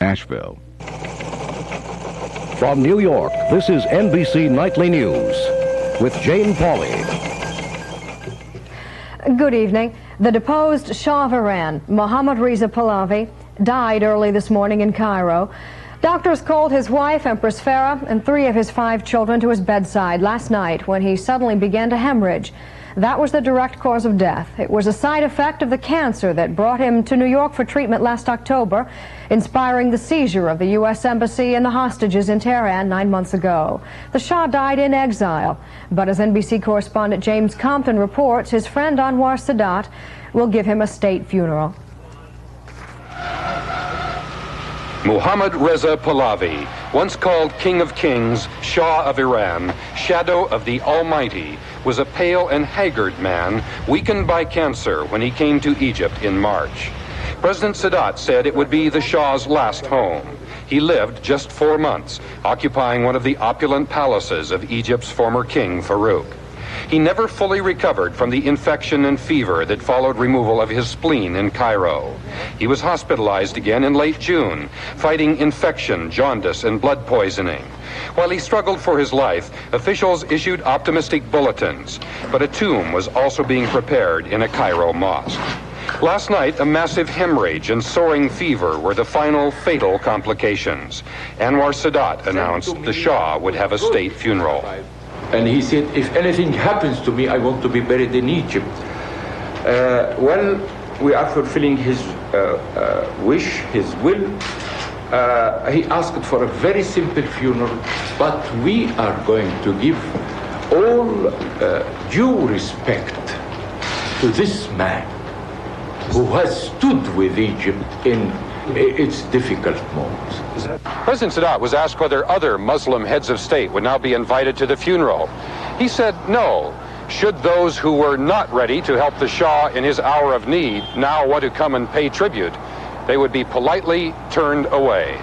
Asheville. From New York, this is NBC Nightly News with Jane Pauley. Good evening. The deposed Shah of Iran, Mohammad Reza Pahlavi, died early this morning in Cairo. Doctors called his wife, Empress Farah, and 3 of his 5 children to his bedside last night when he suddenly began to hemorrhage. That was the direct cause of death. It was a side effect of the cancer that brought him to New York for treatment last October, inspiring the seizure of the U.S. Embassy and the hostages in Tehran 9 months ago. The Shah died in exile, but as NBC correspondent James Compton reports, his friend Anwar Sadat will give him a state funeral. Mohammad Reza Pahlavi, once called King of Kings, Shah of Iran, Shadow of the Almighty, was a pale and haggard man, weakened by cancer when he came to Egypt in March. President Sadat said it would be the Shah's last home. He lived just 4 months, occupying one of the opulent palaces of Egypt's former king, Farouk. He never fully recovered from the infection and fever that followed removal of his spleen in Cairo. He was hospitalized again in late June, fighting infection, jaundice, and blood poisoning. While he struggled for his life, officials issued optimistic bulletins, but a tomb was also being prepared in a Cairo mosque. Last night, a massive hemorrhage and soaring fever were the final fatal complications. Anwar Sadat announced the Shah would have a state funeral. And he said, if anything happens to me, I want to be buried in Egypt. Well, we are fulfilling his wish, his will. He asked for a very simple funeral, but we are going to give all due respect to this man who has stood with Egypt in its difficult moments. President Sadat was asked whether other Muslim heads of state would now be invited to the funeral. He said no. Should those who were not ready to help the Shah in his hour of need now want to come and pay tribute, they would be politely turned away.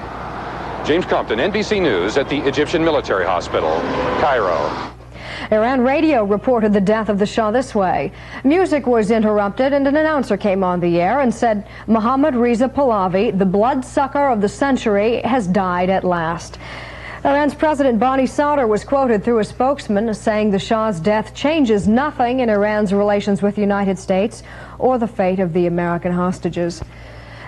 James Compton, NBC News at the Egyptian Military Hospital, Cairo. Iran radio reported the death of the Shah this way. Music was interrupted and an announcer came on the air and said, Mohammad Reza Pahlavi, the bloodsucker of the century, has died at last. Iran's President Bani Sadr was quoted through a spokesman as saying the Shah's death changes nothing in Iran's relations with the United States or the fate of the American hostages.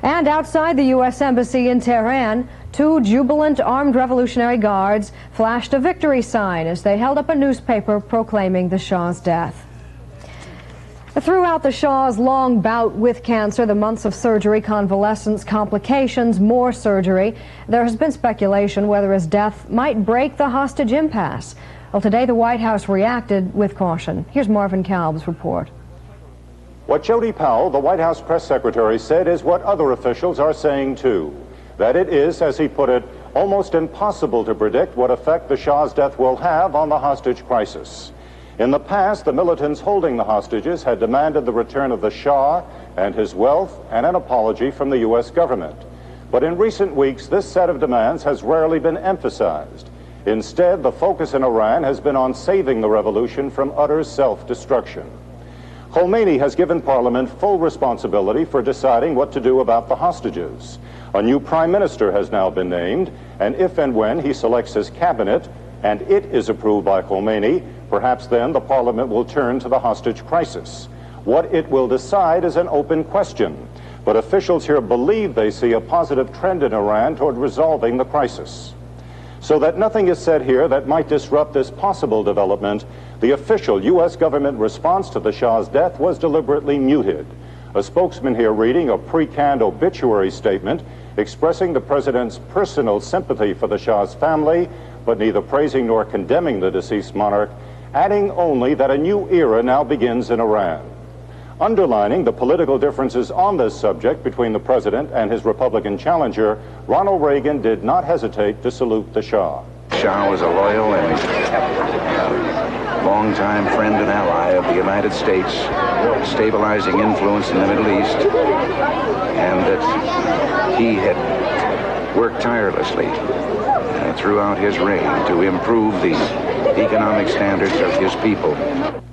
And outside the U.S. Embassy in Tehran, 2 jubilant armed Revolutionary Guards flashed a victory sign as they held up a newspaper proclaiming the Shah's death. Throughout the Shah's long bout with cancer, the months of surgery, convalescence, complications, more surgery, there has been speculation whether his death might break the hostage impasse. Well, today the White House reacted with caution. Here's Marvin Kalb's report. What Jody Powell, the White House press secretary, said is what other officials are saying too. That it is, as he put it, almost impossible to predict what effect the Shah's death will have on the hostage crisis. In the past, the militants holding the hostages had demanded the return of the Shah and his wealth and an apology from the U.S. government. But in recent weeks, this set of demands has rarely been emphasized. Instead, the focus in Iran has been on saving the revolution from utter self-destruction. Khomeini has given Parliament full responsibility for deciding what to do about the hostages. A new prime minister has now been named, and if and when he selects his cabinet, and it is approved by Khomeini, perhaps then the Parliament will turn to the hostage crisis. What it will decide is an open question, but officials here believe they see a positive trend in Iran toward resolving the crisis. So that nothing is said here that might disrupt this possible development, the official U.S. government response to the Shah's death was deliberately muted. A spokesman here reading a pre-canned obituary statement expressing the president's personal sympathy for the Shah's family, but neither praising nor condemning the deceased monarch, adding only that a new era now begins in Iran. Underlining the political differences on this subject between the president and his Republican challenger, Ronald Reagan did not hesitate to salute the Shah. Shah was a loyal and longtime friend and ally of the United States, stabilizing influence in the Middle East, and that he had worked tirelessly throughout his reign to improve the economic standards of his people.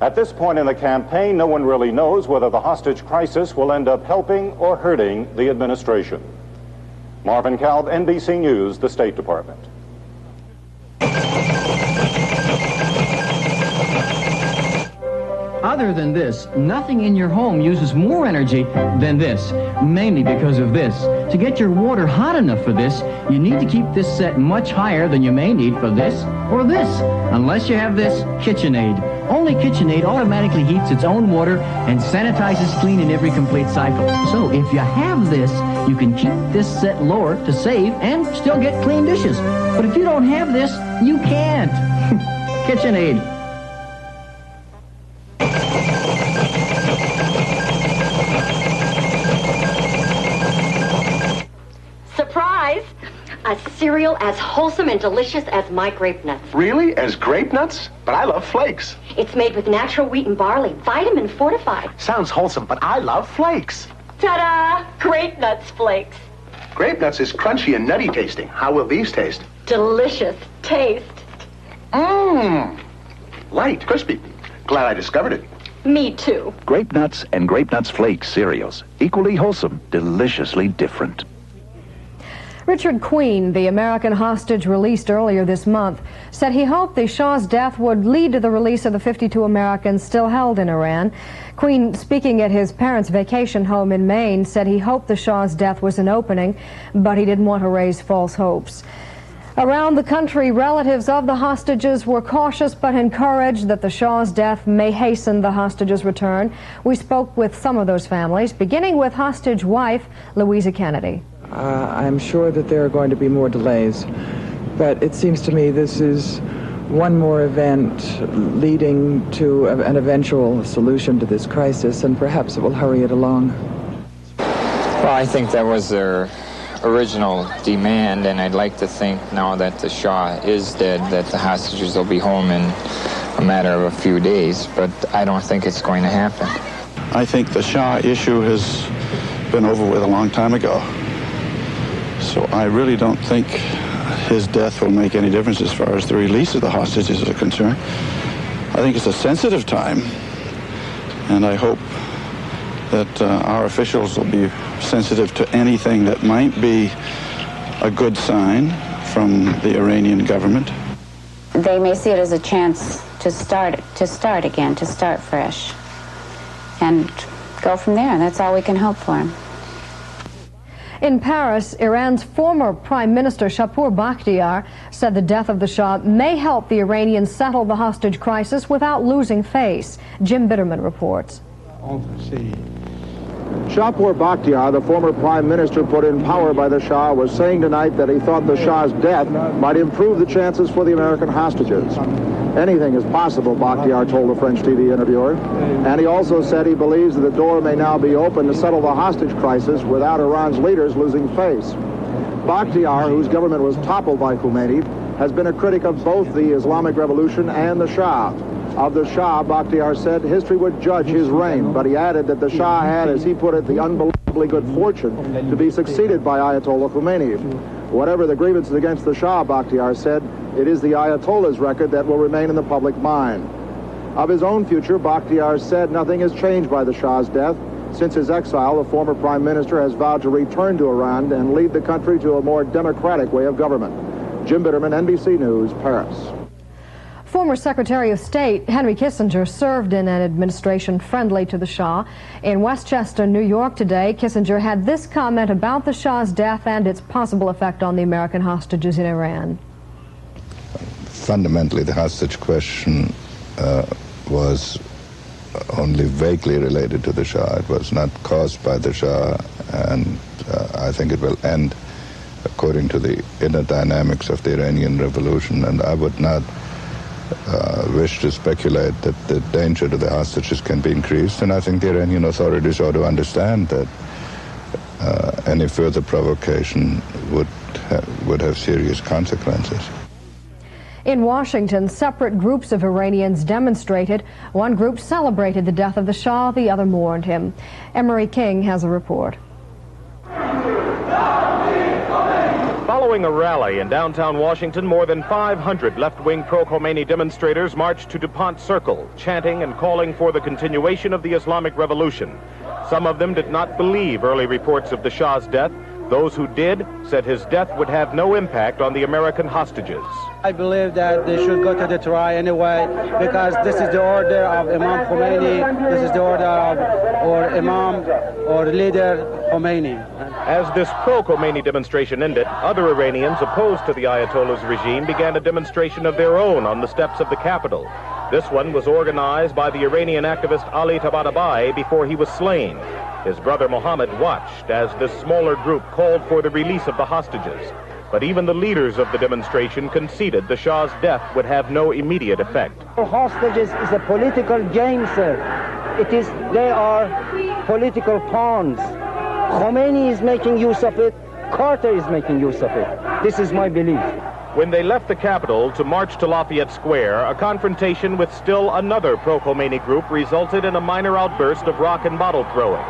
At this point in the campaign, no one really knows whether the hostage crisis will end up helping or hurting the administration. Marvin Kalb, NBC News, the State Department. Other than this, nothing in your home uses more energy than this, mainly because of this. To get your water hot enough for this, you need to keep this set much higher than you may need for this or this, unless you have this KitchenAid. Only KitchenAid automatically heats its own water and sanitizes clean in every complete cycle. So if you have this, you can keep this set lower to save and still get clean dishes. But if you don't have this, you can't. KitchenAid. Surprise! A cereal as wholesome and delicious as my grape nuts. Really? As grape nuts? But I love flakes. It's made with natural wheat and barley, vitamin fortified. Sounds wholesome, but I love flakes. Ta-da! Grape nuts flakes. Grape nuts is crunchy and nutty tasting. How will these taste? Delicious taste. Mmm. Light, crispy. Glad I discovered it. Me too. Grape Nuts and Grape Nuts Flakes cereals. Equally wholesome, deliciously different. Richard Queen, the American hostage released earlier this month, said he hoped the Shah's death would lead to the release of the 52 Americans still held in Iran. Queen, speaking at his parents' vacation home in Maine, said he hoped the Shah's death was an opening, but he didn't want to raise false hopes. Around the country, relatives of the hostages were cautious but encouraged that the Shah's death may hasten the hostages' return. We spoke with some of those families, beginning with hostage wife Louisa Kennedy. I'm sure that there are going to be more delays, but it seems to me this is one more event leading to an eventual solution to this crisis, and perhaps it will hurry it along. Well, I think that was their original demand, and I'd like to think now that the Shah is dead that the hostages will be home in a matter of a few days, but I don't think it's going to happen. I think the Shah issue has been over with a long time ago. So I really don't think his death will make any difference as far as the release of the hostages are concerned. I think it's a sensitive time, and I hope that our officials will be sensitive to anything that might be a good sign from the Iranian government. They may see it as a chance to start again, to start fresh, and go from there. That's all we can hope for. In Paris, Iran's former Prime Minister Shapur Bakhtiar said the death of the Shah may help the Iranians settle the hostage crisis without losing face. Jim Bitterman reports. Shapur Bakhtiar, the former prime minister put in power by the Shah, was saying tonight that he thought the Shah's death might improve the chances for the American hostages. Anything is possible, Bakhtiar told a French TV interviewer. And he also said he believes that the door may now be open to settle the hostage crisis without Iran's leaders losing face. Bakhtiar, whose government was toppled by Khomeini, has been a critic of both the Islamic Revolution and the Shah. Of the Shah, Bakhtiar said history would judge his reign, but he added that the Shah had, as he put it, the unbelievably good fortune to be succeeded by Ayatollah Khomeini. Whatever the grievances against the Shah, Bakhtiar said, it is the Ayatollah's record that will remain in the public mind. Of his own future, Bakhtiar said nothing has changed by the Shah's death. Since his exile, the former prime minister has vowed to return to Iran and lead the country to a more democratic way of government. Jim Bitterman, NBC News, Paris. Former Secretary of State Henry Kissinger served in an administration friendly to the Shah. In Westchester, New York today, Kissinger had this comment about the Shah's death and its possible effect on the American hostages in Iran. Fundamentally, the hostage question was only vaguely related to the Shah. It was not caused by the Shah, and I think it will end according to the inner dynamics of the Iranian Revolution, and I would not wish to speculate that the danger to the hostages can be increased, and I think the Iranian authorities ought to understand that any further provocation would have serious consequences. In Washington, separate groups of Iranians demonstrated. One group celebrated the death of the Shah, the other mourned him. Emery King has a report. Following a rally in downtown Washington, more than 500 left-wing pro-Khomeini demonstrators marched to DuPont Circle, chanting and calling for the continuation of the Islamic Revolution. Some of them did not believe early reports of the Shah's death, Those who did said his death would have no impact on the American hostages. I believe that they should go to the trial anyway, because this is the order of Imam Khomeini, this is the order of or Imam or leader Khomeini. As this pro-Khomeini demonstration ended, other Iranians opposed to the Ayatollah's regime began a demonstration of their own on the steps of the Capitol. This one was organized by the Iranian activist Ali Tabatabai before he was slain. His brother Mohammed watched as this smaller group called for the release of the hostages. But even the leaders of the demonstration conceded the Shah's death would have no immediate effect. Hostages is a political game, sir. They are political pawns. Khomeini is making use of it. Carter is making use of it. This is my belief. When they left the Capitol to march to Lafayette Square, a confrontation with still another pro-Khomeini group resulted in a minor outburst of rock and bottle throwing.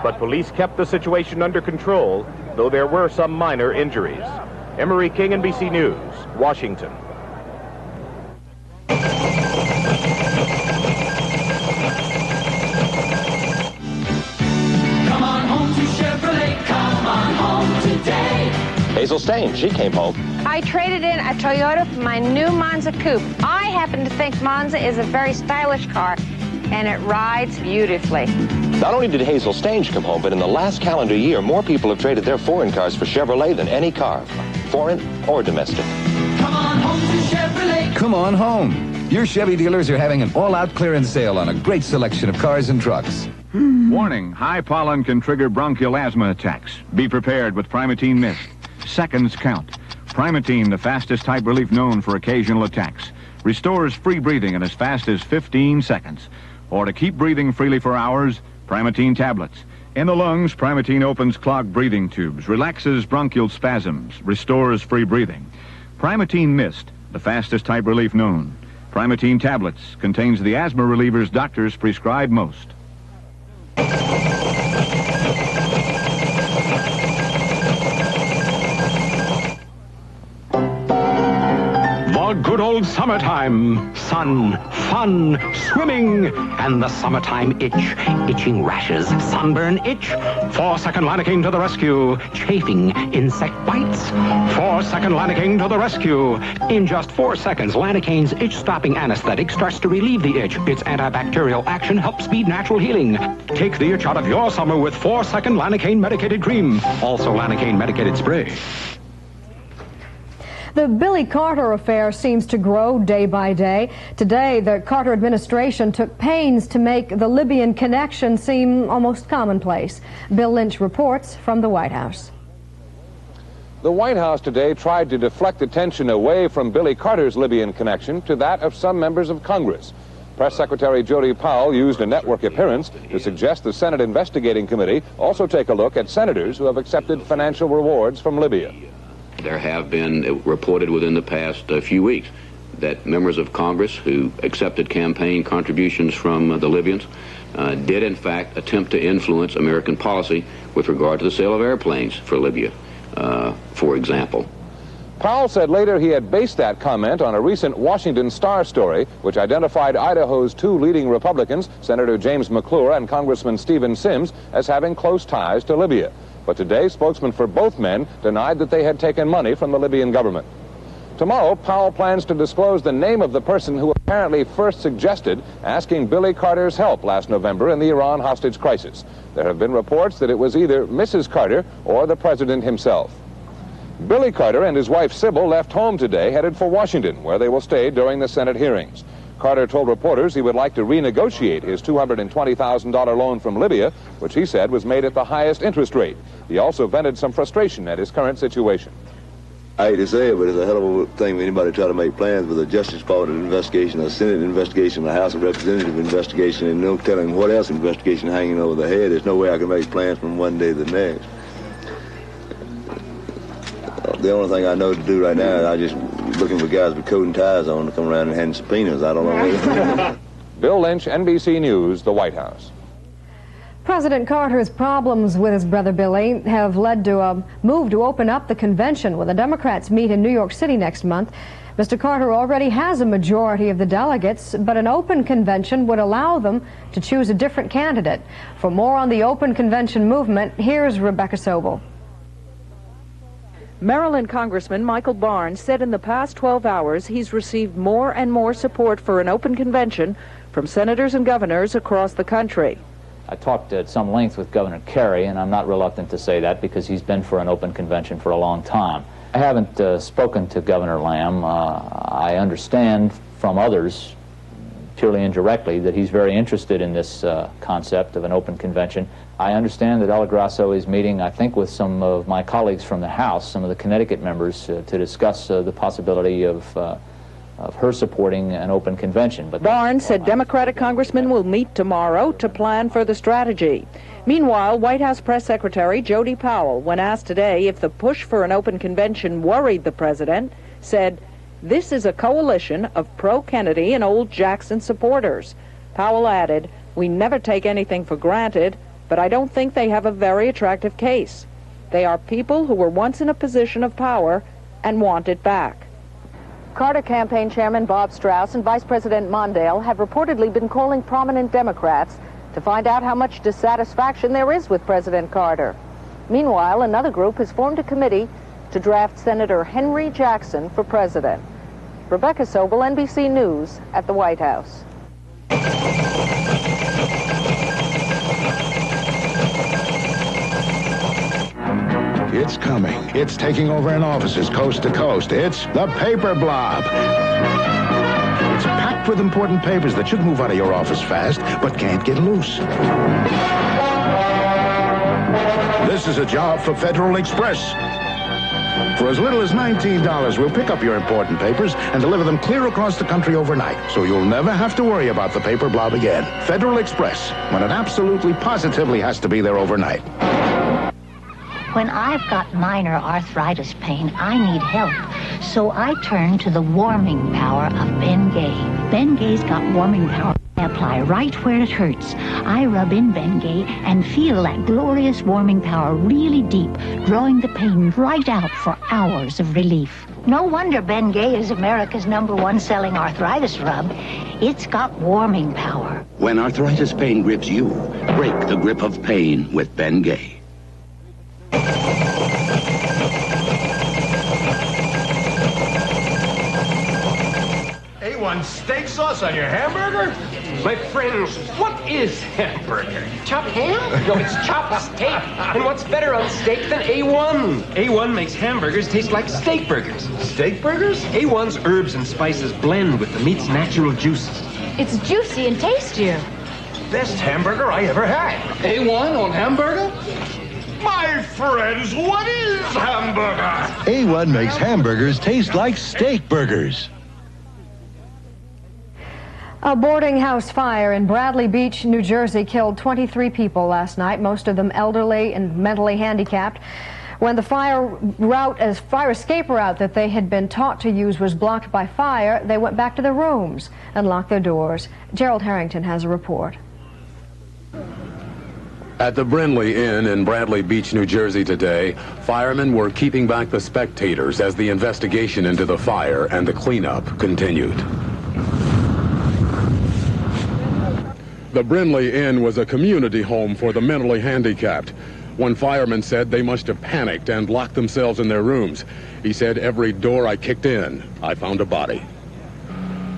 But police kept the situation under control, though there were some minor injuries. Emery King, NBC News, Washington. Come on home to Chevrolet, come on home today. Hazel Stain, she came home. I traded in a Toyota for my new Monza Coupe. I happen to think Monza is a very stylish car, and it rides beautifully. Not only did Hazel Stange come home, but in the last calendar year, more people have traded their foreign cars for Chevrolet than any car, foreign or domestic. Come on home to Chevrolet. Come on home. Your Chevy dealers are having an all-out clearance sale on a great selection of cars and trucks. Warning, high pollen can trigger bronchial asthma attacks. Be prepared with Primatene Mist. Seconds count. Primatene, the fastest type relief known for occasional attacks, restores free breathing in as fast as 15 seconds. Or to keep breathing freely for hours, Primatene tablets. In the lungs, Primatene opens clogged breathing tubes, relaxes bronchial spasms, restores free breathing. Primatene Mist, the fastest type relief known. Primatene tablets contains the asthma relievers doctors prescribe most. The good old summertime. Sun, fun, swimming, and the summertime itch. Itching rashes, sunburn itch. 4-second Lidocaine to the rescue. Chafing, insect bites. 4-second Lidocaine to the rescue. In just 4 seconds, Lidocaine's itch-stopping anesthetic starts to relieve the itch. Its antibacterial action helps speed natural healing. Take the itch out of your summer with 4-second Lidocaine medicated cream. Also Lidocaine medicated spray. The Billy Carter affair seems to grow day by day. Today, the Carter administration took pains to make the Libyan connection seem almost commonplace. Bill Lynch reports from the White House. The White House today tried to deflect attention away from Billy Carter's Libyan connection to that of some members of Congress. Press Secretary Jody Powell used a network appearance to suggest the Senate Investigating Committee also take a look at senators who have accepted financial rewards from Libya. There have been reported within the past few weeks that members of Congress who accepted campaign contributions from the Libyans did in fact attempt to influence American policy with regard to the sale of airplanes for Libya, for example. Powell said later he had based that comment on a recent Washington Star story which identified Idaho's two leading Republicans, Senator James McClure and Congressman Stephen Sims, as having close ties to Libya. But today, spokesmen for both men denied that they had taken money from the Libyan government. Tomorrow, Powell plans to disclose the name of the person who apparently first suggested asking Billy Carter's help last November in the Iran hostage crisis. There have been reports that it was either Mrs. Carter or the president himself. Billy Carter and his wife Sybil left home today, headed for Washington, where they will stay during the Senate hearings. Carter told reporters he would like to renegotiate his $220,000 loan from Libya, which he said was made at the highest interest rate. He also vented some frustration at his current situation. I hate to say it, but it's a hell of a thing for anybody to try to make plans with a Justice Department investigation, a Senate investigation, a House of Representatives investigation, and no telling what else investigation hanging over the head. There's no way I can make plans from one day to the next. The only thing I know to do right now is I'm just looking for guys with coat and ties on to come around and hand subpoenas. I don't know. Bill Lynch, NBC News, the White House. President Carter's problems with his brother Billy have led to a move to open up the convention when the Democrats meet in New York City next month. Mr. Carter already has a majority of the delegates, but an open convention would allow them to choose a different candidate. For more on the open convention movement, here's Rebecca Sobel. Maryland Congressman Michael Barnes said in the past 12 hours he's received more and more support for an open convention from senators and governors across the country. I talked at some length with Governor Kerry, and I'm not reluctant to say that because he's been for an open convention for a long time. I haven't spoken to Governor Lamb. I understand from others, purely indirectly, that he's very interested in this concept of an open convention. I understand that El Grasso is meeting, I think, with some of my colleagues from the House, some of the Connecticut members, to discuss the possibility of her supporting an open convention. But Barnes said Democratic congressmen will meet tomorrow to plan for the strategy. Meanwhile, White House Press Secretary Jody Powell, when asked today if the push for an open convention worried the president, said, "This is a coalition of pro-Kennedy and old Jackson supporters." Powell added, "We never take anything for granted, but I don't think they have a very attractive case. They are people who were once in a position of power and want it back." Carter campaign chairman Bob Strauss and Vice President Mondale have reportedly been calling prominent Democrats to find out how much dissatisfaction there is with President Carter. Meanwhile, another group has formed a committee to draft Senator Henry Jackson for president. Rebecca Sobel, NBC News, at the White House. It's coming. It's taking over in offices coast to coast. It's the paper blob. It's packed with important papers that should move out of your office fast, but can't get loose. This is a job for Federal Express. For as little as $19, we'll pick up your important papers and deliver them clear across the country overnight, so you'll never have to worry about the paper blob again. Federal Express, when it absolutely positively has to be there overnight. When I've got minor arthritis pain, I need help. So I turn to the warming power of Bengay. Bengay's got warming power. I apply right where it hurts. I rub in Bengay and feel that glorious warming power really deep, drawing the pain right out for hours of relief. No wonder Bengay is America's #1 selling arthritis rub. It's got warming power. When arthritis pain grips you, break the grip of pain with Bengay. A1 steak sauce on your hamburger? My friends, what is hamburger? Chopped ham? No, it's chopped steak. And what's better on steak than A1? A1 makes hamburgers taste like steak burgers. Steak burgers? A1's herbs and spices blend with the meat's natural juices. It's juicy and tastier. Best hamburger I ever had. A1 on hamburger? My friends, what is hamburger? A1 makes hamburgers taste like steak burgers. A boarding house fire in Bradley Beach, New Jersey killed 23 people last night, most of them elderly and mentally handicapped. When the fire escape route that they had been taught to use was blocked by fire, they went back to their rooms and locked their doors. Gerald Harrington has a report. At the Brinley Inn in Bradley Beach, New Jersey today, firemen were keeping back the spectators as the investigation into the fire and the cleanup continued. The Brinley Inn was a community home for the mentally handicapped. One fireman said they must have panicked and locked themselves in their rooms. He said, "Every door I kicked in, I found a body."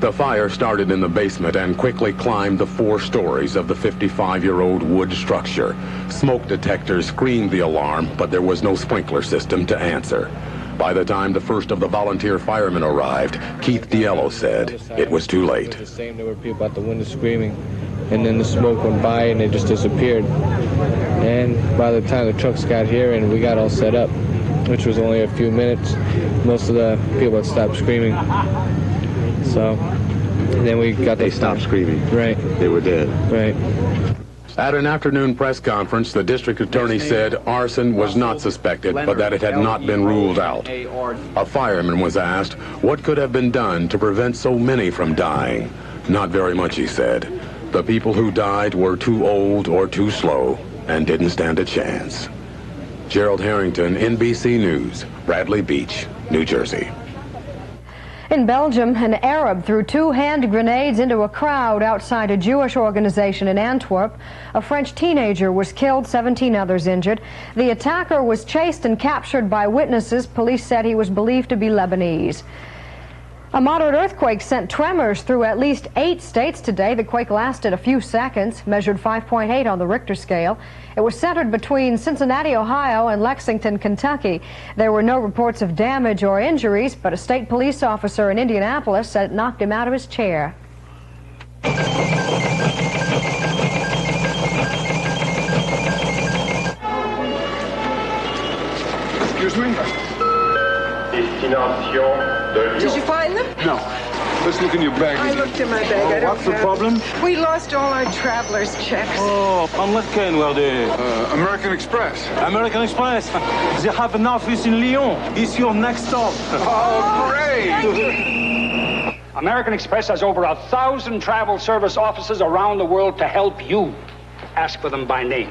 The fire started in the basement and quickly climbed the 4 stories of the 55-year-old wood structure. Smoke detectors screamed the alarm, but there was no sprinkler system to answer. By the time the first of the volunteer firemen arrived, Keith Diello said it was too late. The same, there were people at the window screaming, and then the smoke went by and it just disappeared. And by the time the trucks got here and we got all set up, which was only a few minutes, most of the people had stopped screaming. So, and then we got They stopped screaming. Right. They were dead. Right. At an afternoon press conference, the district attorney said arson was not suspected, but that it had not been ruled out. A fireman was asked what could have been done to prevent so many from dying. Not very much, he said. The people who died were too old or too slow and didn't stand a chance. Gerald Harrington, NBC News, Bradley Beach, New Jersey. In Belgium, an Arab threw 2 hand grenades into a crowd outside a Jewish organization in Antwerp. A French teenager was killed, 17 others injured. The attacker was chased and captured by witnesses. Police said he was believed to be Lebanese. A moderate earthquake sent tremors through at least 8 states today. The quake lasted a few seconds, measured 5.8 on the Richter scale. It was centered between Cincinnati, Ohio, and Lexington, Kentucky. There were no reports of damage or injuries, but a state police officer in Indianapolis said it knocked him out of his chair. Excuse me? Did you find them? No. Let's look in your bag. I looked in my bag. I don't what's the have problem? them. We lost all our traveler's checks. Oh, on what kind were they? American Express. American Express? They have an office in Lyon. It's your next stop. Oh, great! American Express has over 1,000 travel service offices around the world to help you. Ask for them by name.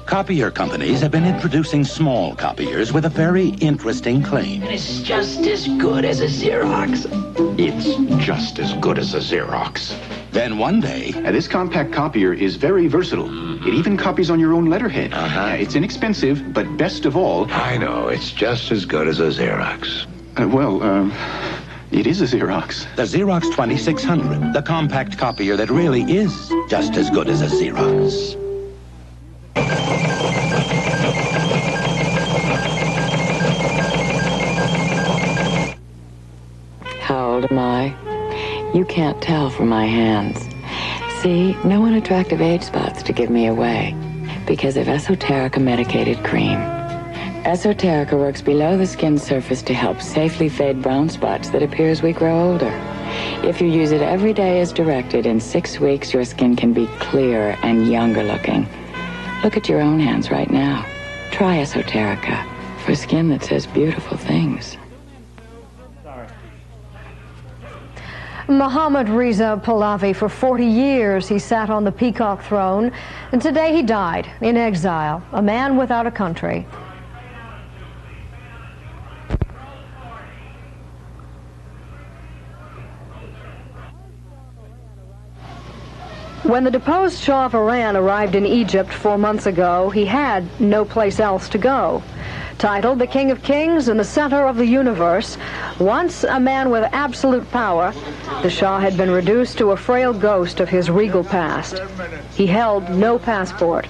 Copier companies have been introducing small copiers with a very interesting claim. It's just as good as a Xerox. It's just as good as a Xerox. Then one day... this compact copier is very versatile. It even copies on your own letterhead. It's inexpensive, but best of all... I know, it's just as good as a Xerox. It is a Xerox. The Xerox 2600, the compact copier that really is just as good as a Xerox. How old am I? You can't tell from my hands. See, no unattractive age spots to give me away because of Esoterica medicated cream. Esoterica works below the skin surface to help safely fade brown spots that appear as we grow older. If you use it every day as directed, in 6 weeks your skin can be clearer and younger looking. Look at your own hands right now. Try Esoterica for skin that says beautiful things. Mohammad Reza Pahlavi, for 40 years he sat on the peacock throne, and today he died in exile, a man without a country. When the deposed Shah of Iran arrived in Egypt 4 months ago, he had no place else to go. Titled the King of Kings and the center of the universe, once a man with absolute power, the Shah had been reduced to a frail ghost of his regal past. He held no passport.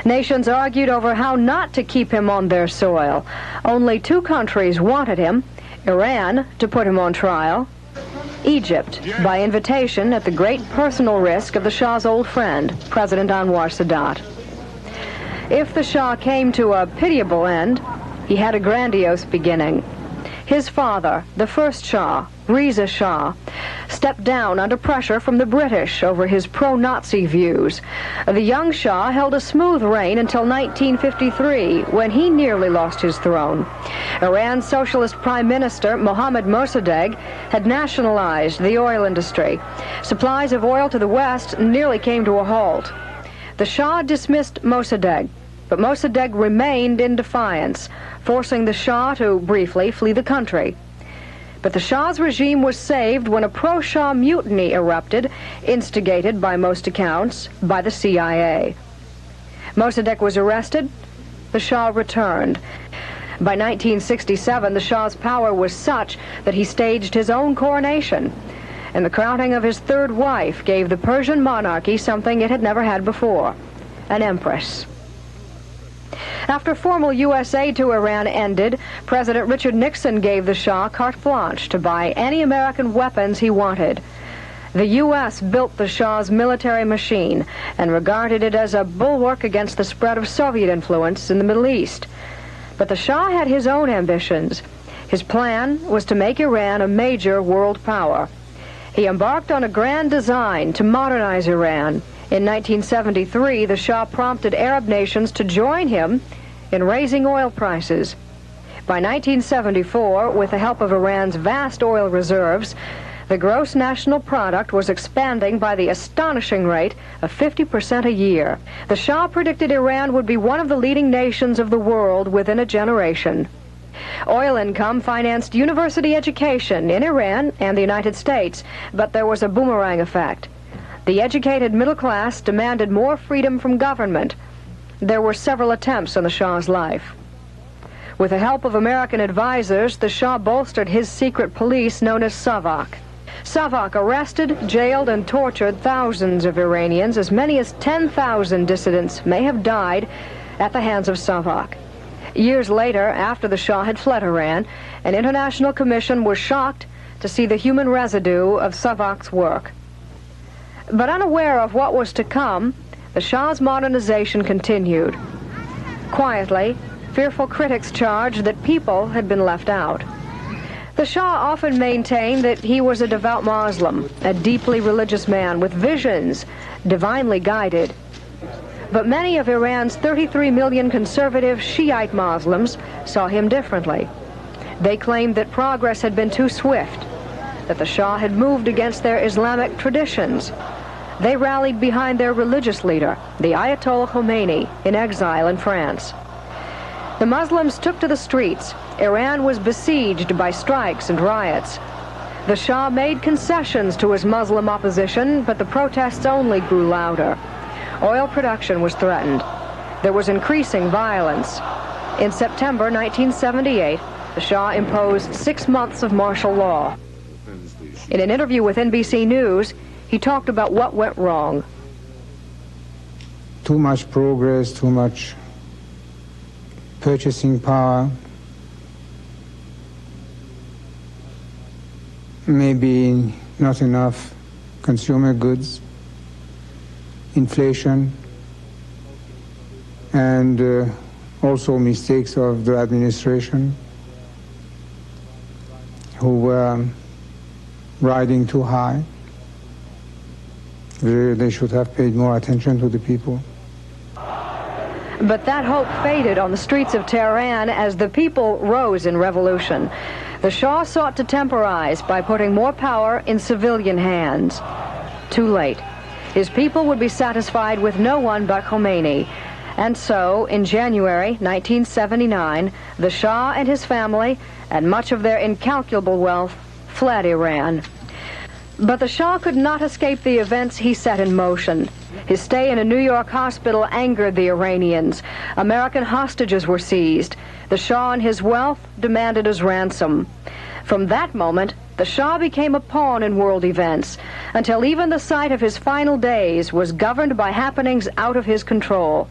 Nations argued over how not to keep him on their soil. Only 2 countries wanted him: Iran, to put him on trial; Egypt, by invitation at the great personal risk of the Shah's old friend, President Anwar Sadat. If the Shah came to a pitiable end, he had a grandiose beginning. His father, the first Shah, Reza Shah, stepped down under pressure from the British over his pro-Nazi views. The young Shah held a smooth reign until 1953, when he nearly lost his throne. Iran's socialist prime minister, Mohammad Mossadegh, had nationalized the oil industry. Supplies of oil to the West nearly came to a halt. The Shah dismissed Mossadegh, but Mossadegh remained in defiance, forcing the Shah to briefly flee the country. But the Shah's regime was saved when a pro-Shah mutiny erupted, instigated by most accounts by the CIA. Mossadegh was arrested. The Shah returned. By 1967, the Shah's power was such that he staged his own coronation, and the crowning of his 3rd wife gave the Persian monarchy something it had never had before: an empress. After formal U.S. aid to Iran ended, President Richard Nixon gave the Shah carte blanche to buy any American weapons he wanted. The U.S. built the Shah's military machine and regarded it as a bulwark against the spread of Soviet influence in the Middle East. But the Shah had his own ambitions. His plan was to make Iran a major world power. He embarked on a grand design to modernize Iran. In 1973, the Shah prompted Arab nations to join him in raising oil prices. By 1974, with the help of Iran's vast oil reserves, the gross national product was expanding by the astonishing rate of 50% a year. The Shah predicted Iran would be one of the leading nations of the world within a generation. Oil income financed university education in Iran and the United States, but there was a boomerang effect. The educated middle class demanded more freedom from government. There were several attempts on the Shah's life. With the help of American advisors, the Shah bolstered his secret police known as Savak. Savak arrested, jailed, and tortured thousands of Iranians. As many as 10,000 dissidents may have died at the hands of Savak. Years later, after the Shah had fled Iran, an international commission was shocked to see the human residue of Savak's work. But unaware of what was to come, the Shah's modernization continued. Quietly, fearful critics charged that people had been left out. The Shah often maintained that he was a devout Muslim, a deeply religious man with visions, divinely guided. But many of Iran's 33 million conservative Shiite Muslims saw him differently. They claimed that progress had been too swift, that the Shah had moved against their Islamic traditions. They rallied behind their religious leader, the Ayatollah Khomeini, in exile in France. The Muslims took to the streets. Iran was besieged by strikes and riots. The Shah made concessions to his Muslim opposition, but the protests only grew louder. Oil production was threatened. There was increasing violence. In September 1978, the Shah imposed 6 months of martial law. In an interview with NBC News, he talked about what went wrong. Too much progress, too much purchasing power, maybe not enough consumer goods, inflation, and also mistakes of the administration who were riding too high. They should have paid more attention to the people. But that hope faded on the streets of Tehran as the people rose in revolution. The Shah sought to temporize by putting more power in civilian hands. Too late. His people would be satisfied with no one but Khomeini. And so, in January 1979, the Shah and his family, and much of their incalculable wealth, fled Iran. But the Shah could not escape the events he set in motion. His stay in a New York hospital angered the Iranians. American hostages were seized. The Shah and his wealth demanded his ransom. From that moment, the Shah became a pawn in world events, until even the sight of his final days was governed by happenings out of his control.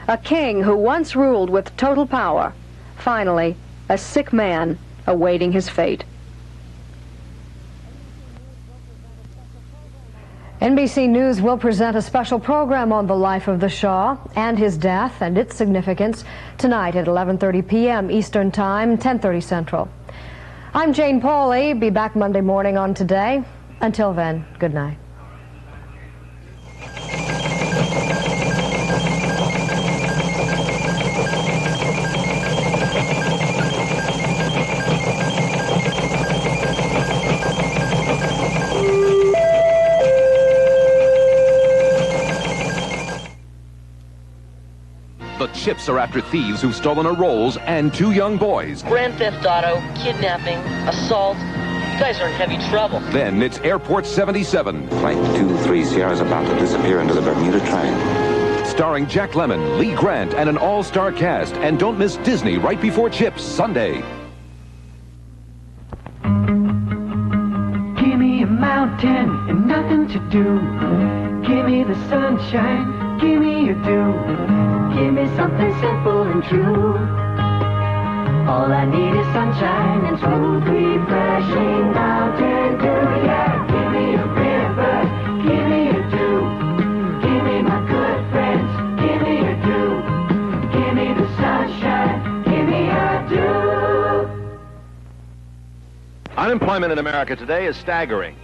A king who once ruled with total power, finally, a sick man awaiting his fate. NBC News will present a special program on the life of the Shah and his death and its significance tonight at 11:30 p.m. Eastern Time, 10:30 Central. I'm Jane Pauley. Be back Monday morning on Today. Until then, good night. The Chips are after thieves who've stolen a Rolls and 2 young boys. Grand theft auto, kidnapping, assault. You guys are in heavy trouble. Then it's Airport 77. Flight 23 Sierra's about to disappear into the Bermuda Triangle. Starring Jack Lemmon, Lee Grant, and an all-star cast. And don't miss Disney right before Chips, Sunday. Give me a mountain and nothing to do. Give me the sunshine, give me your dew. Give me something simple and true. All I need is sunshine and smooth, refreshing mountain dew. Yeah, give me a river, give me a dew. Give me my good friends, give me a dew. Give me the sunshine, give me a dew. Unemployment in America today is staggering.